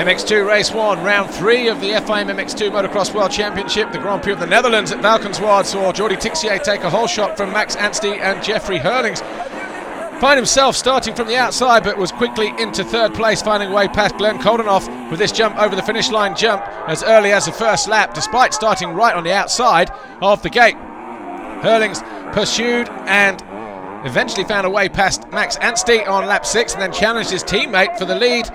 MX2 Race 1, Round 3 of the FIM MX2 Motocross World Championship. The Grand Prix of the Netherlands at Valkenswaard saw Jordi Tixier take a whole shot from Max Anstey and Jeffrey Hurlings. Find himself starting from the outside, but was quickly into third place, finding a way past Glenn Koldenoff with this jump over the finish line jump as early as the first lap, despite starting right on the outside of the gate. Hurlings pursued and eventually found a way past Max Anstey on lap 6 and then challenged his teammate for the lead,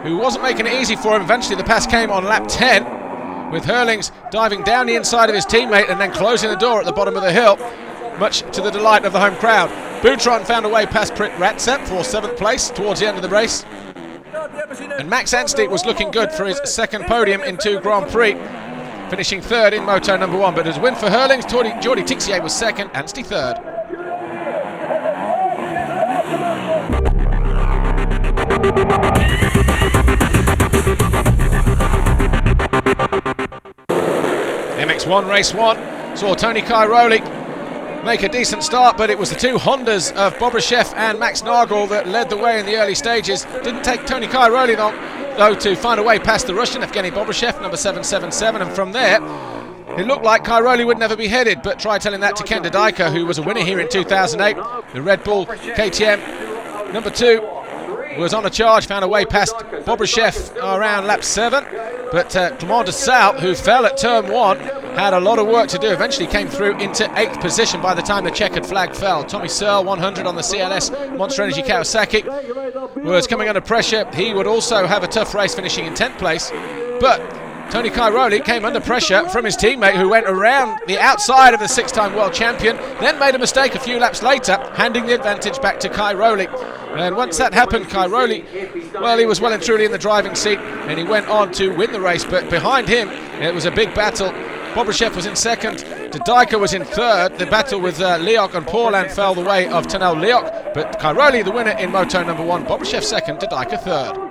who wasn't making it easy for him. Eventually the pass came on lap 10, with Hurlings diving down the inside of his teammate and then closing the door at the bottom of the hill, much to the delight of the home crowd. Boutron found a way past Prit Ratsep for 7th place towards the end of the race. And Max Anstey was looking good for his second podium in 2 Grand Prix, finishing 3rd in Moto number 1. But as a win for Hurlings, Jordi Tixier was 2nd, Anstey 3rd. MX1 Race 1 saw Tony Cairoli make a decent start, but it was the 2 Hondas of Bobryshev and Max Nagel that led the way in the early stages. Didn't take Tony Cairoli long, though, to find a way past the Russian Evgeny Bobryshev, number 777, and from there it looked like Cairoli would never be headed, but try telling that to Ken Dodajka, who was a winner here in 2008. The Red Bull KTM number 2 was on a charge, found a way past Bobryshev around lap 7, but Clement de Salle, who fell at turn 1, had a lot of work to do. Eventually came through into 8th position by the time the checkered flag fell. Tommy Searle, 100 on the CLS Monster Energy Kawasaki, was coming under pressure. He would also have a tough race, finishing in 10th place, but Tony Cairoli came under pressure from his teammate, who went around the outside of the 6-time world champion, then made a mistake a few laps later, handing the advantage back to Cairoli. And once that happened, Cairoli, well, he was well and truly in the driving seat, and he went on to win the race. But behind him, it was a big battle. Bobryshev was in 2nd, Dodajka was in 3rd. The battle with Liok and Paulin fell the way of Tanel Liok, but Cairoli the winner in Moto number 1, Bobryshev 2nd, Dodajka 3rd.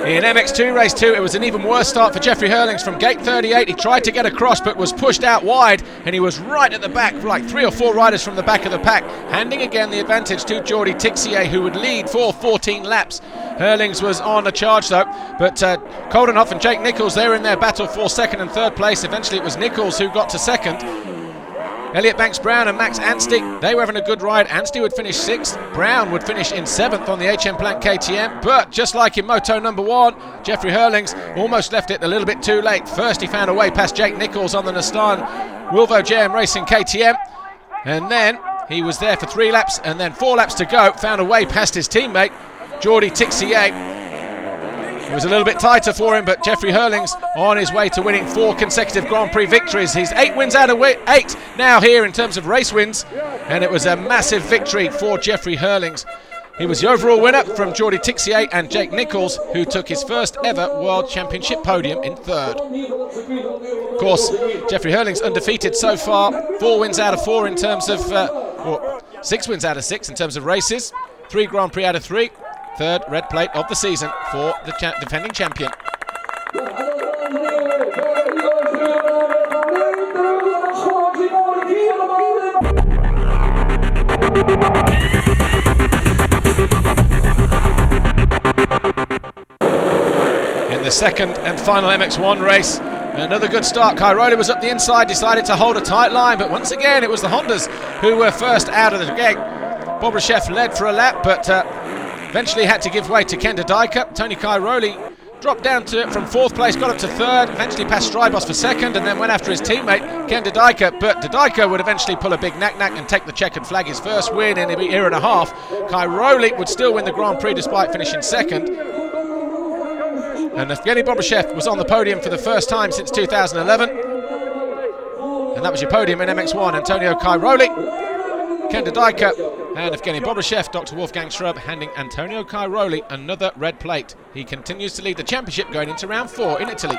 In MX2 Race 2, it was an even worse start for Jeffrey Hurlings. From gate 38, he tried to get across but was pushed out wide, and he was right at the back, like 3 or 4 riders from the back of the pack, handing again the advantage to Jordi Tixier, who would lead for 14 laps. Hurlings was on a charge though, but Koldenoff and Jake Nichols, they were in their battle for 2nd and 3rd place. Eventually it was Nichols who got to 2nd. Elliot Banks-Brown and Max Anstey, they were having a good ride. Anstey would finish 6th, Brown would finish in 7th on the HM Plank KTM, but just like in Moto number 1, Jeffrey Hurlings almost left it a little bit too late. First he found a way past Jake Nichols on the Nissan Wilvo JM Racing KTM, and then he was there for 3 laps, and then 4 laps to go, found a way past his teammate, Jordi Tixier. It was a little bit tighter for him, but Jeffrey Hurlings on his way to winning 4 consecutive Grand Prix victories. He's 8 wins out of 8 now here in terms of race wins, and it was a massive victory for Jeffrey Hurlings. He was the overall winner from Jordi Tixier and Jake Nichols, who took his first ever World Championship podium in 3rd. Of course, Jeffrey Hurlings undefeated so far, 4 wins out of 4 in terms of, or 6 wins out of 6 in terms of races, 3 Grand Prix out of 3. 3rd red plate of the season for the defending champion. In the 2nd and final MX1 race, another good start. Cairoli was up the inside, decided to hold a tight line, but once again it was the Hondas who were first out of the gate. Bobryshev led for a lap, but eventually had to give way to Ken Dodajka. Tony Cairoli dropped down from 4th place, got up to 3rd, eventually passed Strybos for 2nd, and then went after his teammate, Ken Dodajka, but Dodajka would eventually pull a big knack-knack and take the checkered flag, his first win in a year and a half. Cairoli would still win the Grand Prix despite finishing 2nd. And Evgeny Bobryshev was on the podium for the first time since 2011. And that was your podium in MX1. Antonio Cairoli, Ken Dodajka, and Evgeny Bobryshev. Dr. Wolfgang Schrub handing Antonio Cairoli another red plate. He continues to lead the championship going into round 4 in Italy.